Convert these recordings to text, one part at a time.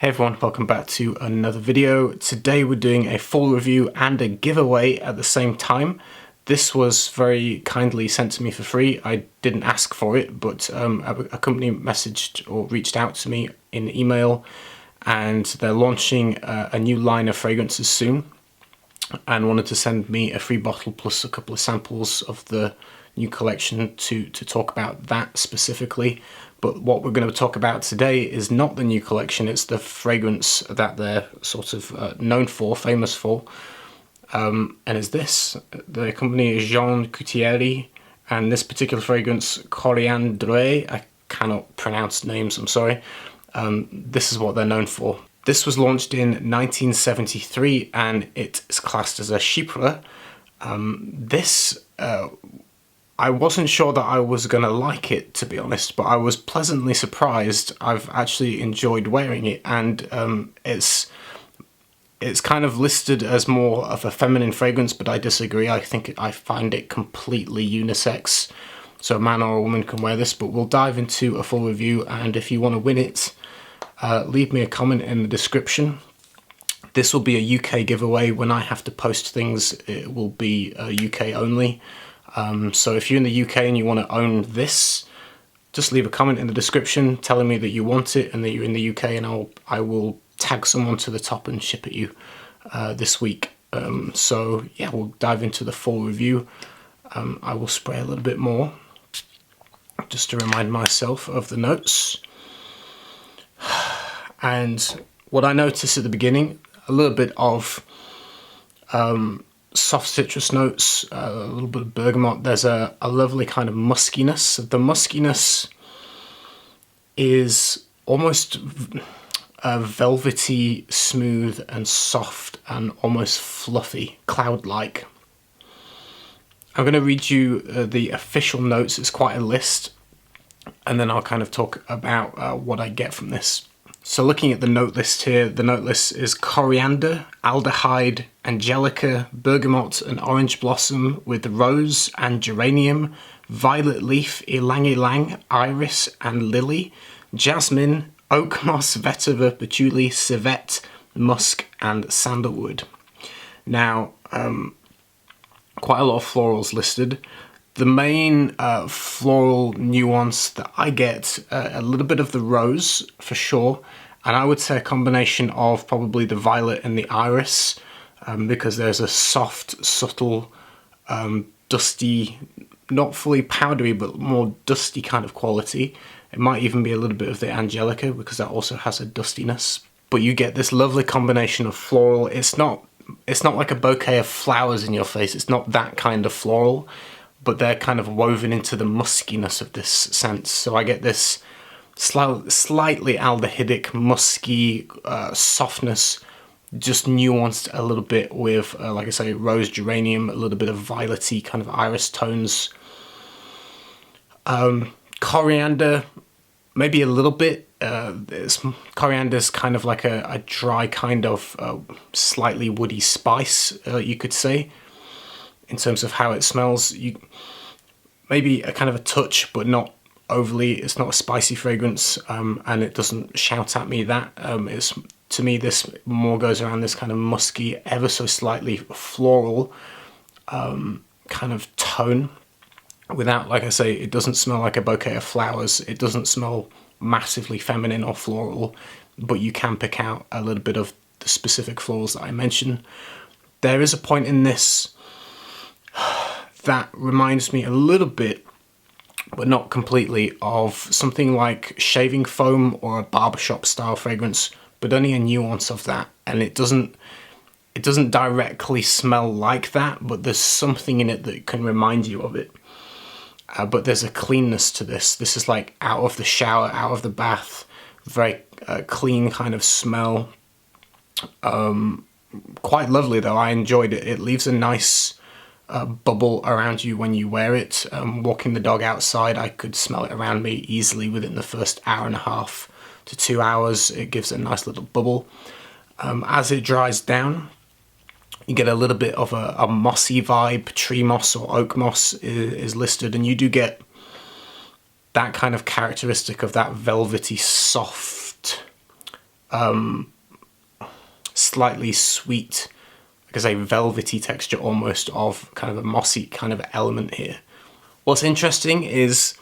Hey everyone, welcome back to another video. Today we're doing a full review and a giveaway at the same time. This was very kindly sent to me for free. I didn't ask for it, but a company messaged or reached out to me in email, and they're launching a new line of fragrances soon and wanted to send me a free bottle plus a couple of samples of the new collection to talk about that specifically. But what we're going to talk about today is not the new collection, it's the fragrance that they're sort of known for, famous for, and it's this. The company is Couturier, and this particular fragrance, Coriandre, I cannot pronounce names, I'm sorry, this is what they're known for. This was launched in 1973 and it is classed as a chypre. I wasn't sure that I was going to like it, to be honest, but I was pleasantly surprised. I've actually enjoyed wearing it, and it's kind of listed as more of a feminine fragrance, but I disagree. I find it completely unisex, so a man or a woman can wear this, but we'll dive into a full review, and if you want to win it, leave me a comment in the description. This will be a UK giveaway. When I have to post things, it will be UK only. So if you're in the UK and you want to own this, just leave a comment in the description telling me that you want it and that you're in the UK, and I will tag someone to the top and ship it you this week. So yeah, we'll dive into the full review. I will spray a little bit more just to remind myself of the notes. And what I noticed at the beginning, a little bit of soft citrus notes, a little bit of bergamot. There's a lovely kind of muskiness. The muskiness is almost velvety, smooth and soft and almost fluffy, cloud-like. I'm going to read you the official notes. It's quite a list, and then I'll kind of talk about what I get from this. So looking at the note list here, the note list is coriander, aldehyde, angelica, bergamot and orange blossom with rose and geranium, violet leaf, ylang ylang, iris and lily, jasmine, oak moss, vetiver, patchouli, civet, musk and sandalwood. Now, quite a lot of florals listed. The main floral nuance that I get, a little bit of the rose for sure, and I would say a combination of probably the violet and the iris, because there's a soft, subtle, dusty, not fully powdery, but more dusty kind of quality. It might even be a little bit of the angelica, because that also has a dustiness. But you get this lovely combination of floral. It's not like a bouquet of flowers in your face. It's not that kind of floral, but they're kind of woven into the muskiness of this scent. So I get this slightly aldehydic, musky softness, just nuanced a little bit with, like I say, rose, geranium, a little bit of violety kind of iris tones. Coriander, maybe a little bit. Coriander's kind of like a dry kind of slightly woody spice, you could say. In terms of how it smells, maybe a kind of a touch, but not overly. It's not a spicy fragrance, and it doesn't shout at me that. To me, this more goes around this kind of musky, ever so slightly floral kind of tone. Without, like I say, it doesn't smell like a bouquet of flowers. It doesn't smell massively feminine or floral, but you can pick out a little bit of the specific florals that I mentioned. There is a point in this that reminds me a little bit, but not completely, of something like shaving foam or a barbershop style fragrance, but only a nuance of that. And it doesn't directly smell like that, but there's something in it that can remind you of it. But there's a cleanness to this. This is like out of the shower, out of the bath, very clean kind of smell. Quite lovely though. I enjoyed it. It leaves a nice bubble around you when you wear it. Walking the dog outside, I could smell it around me easily within the first hour and a half to 2 hours. It gives a nice little bubble. As it dries down, you get a little bit of a mossy vibe. Tree moss or oak moss is listed, and you do get that kind of characteristic of that velvety, soft slightly sweet, like I say, velvety texture almost of kind of a mossy kind of element here. What's interesting is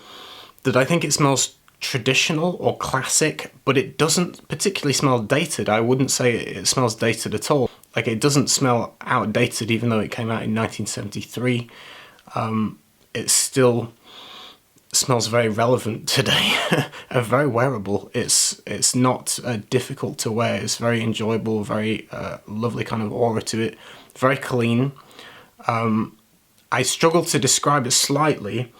that I think it smells traditional or classic, but it doesn't particularly smell dated. I wouldn't say it smells dated at all. Like, it doesn't smell outdated, even though it came out in 1973. It still smells very relevant today and very wearable. It's not difficult to wear. It's very enjoyable, very lovely kind of aura to it, very clean. I struggle to describe it slightly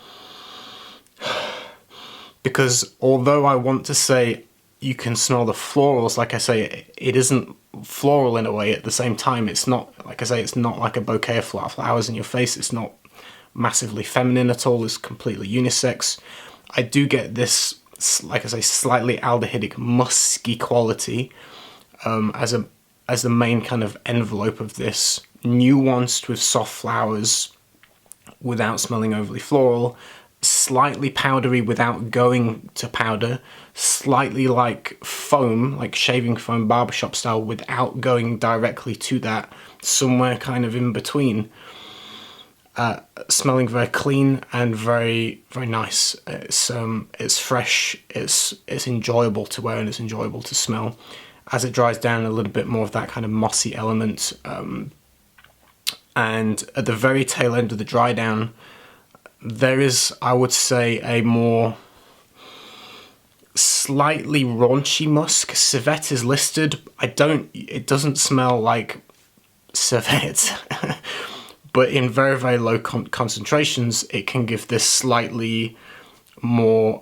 because although I want to say you can smell the florals, like I say, it isn't floral in a way. At the same time, it's not, like I say, it's not like a bouquet of flowers in your face. It's not massively feminine at all. It's completely unisex. I do get this, like I say, slightly aldehydic, musky quality as the main kind of envelope of this, nuanced with soft flowers without smelling overly floral, slightly powdery without going to powder, slightly like foam, like shaving foam barbershop style, without going directly to that, somewhere kind of in between. Smelling very clean and very, very nice. It's fresh, it's enjoyable to wear, and it's enjoyable to smell. As it dries down, a little bit more of that kind of mossy element, and at the very tail end of the dry down, there is, I would say, a more slightly raunchy musk. Civet is listed. It doesn't smell like civet, but in very, very low concentrations, it can give this slightly more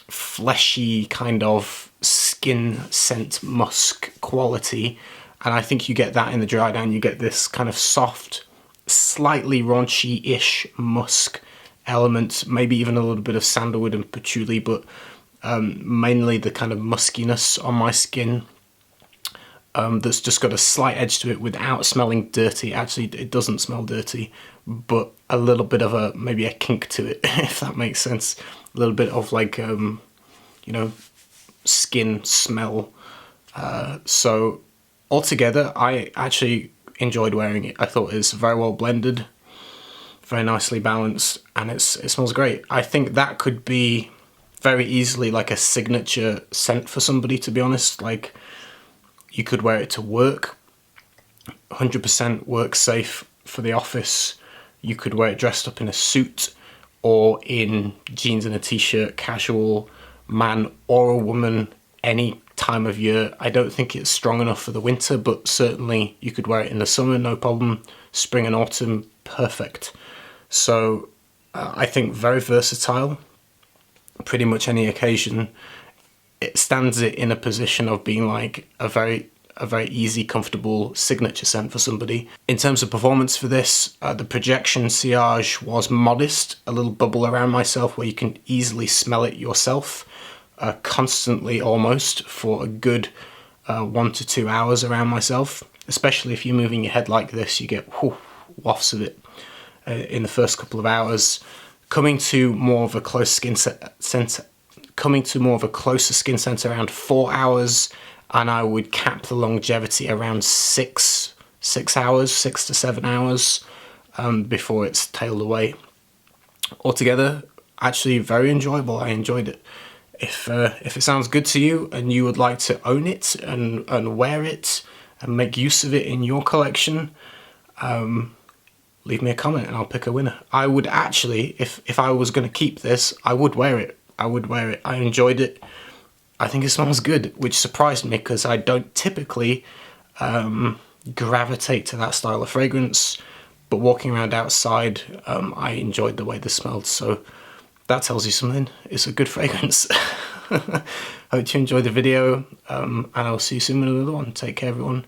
fleshy kind of skin scent musk quality. And I think you get that in the dry down. You get this kind of soft, slightly raunchy-ish musk element, maybe even a little bit of sandalwood and patchouli, but mainly the kind of muskiness on my skin that's just got a slight edge to it without smelling dirty. Actually, it doesn't smell dirty, but a little bit of maybe a kink to it, if that makes sense. A little bit of like, skin smell. So altogether, I actually enjoyed wearing it. I thought it's very well blended, very nicely balanced, and it smells great. I think that could be very easily like a signature scent for somebody, to be honest. Like, you could wear it to work, 100% work safe for the office. You could wear it dressed up in a suit or in jeans and a t-shirt, casual, man or a woman, any time of year. I don't think it's strong enough for the winter, but certainly you could wear it in the summer, no problem. Spring and autumn, perfect. So I think very versatile, pretty much any occasion. It stands it in a position of being like a very easy, comfortable signature scent for somebody. In terms of performance for this, the projection sillage was modest, a little bubble around myself where you can easily smell it yourself, constantly almost, for a good 1 to 2 hours around myself. Especially if you're moving your head like this, you get wafts of it in the first couple of hours. Coming to more of a close skin scent, coming to more of a closer skin scent around 4 hours, and I would cap the longevity around 6 hours, 6 to 7 hours before it's tailed away. Altogether, actually very enjoyable. I enjoyed it. If it sounds good to you and you would like to own it and wear it and make use of it in your collection, leave me a comment and I'll pick a winner. I would actually, if I was going to keep this, I would wear it. I would wear it. I enjoyed it. I think it smells good, which surprised me because I don't typically gravitate to that style of fragrance. But walking around outside, I enjoyed the way this smelled. So that tells you something. It's a good fragrance. Hope you enjoyed the video, and I'll see you soon with another one. Take care, everyone.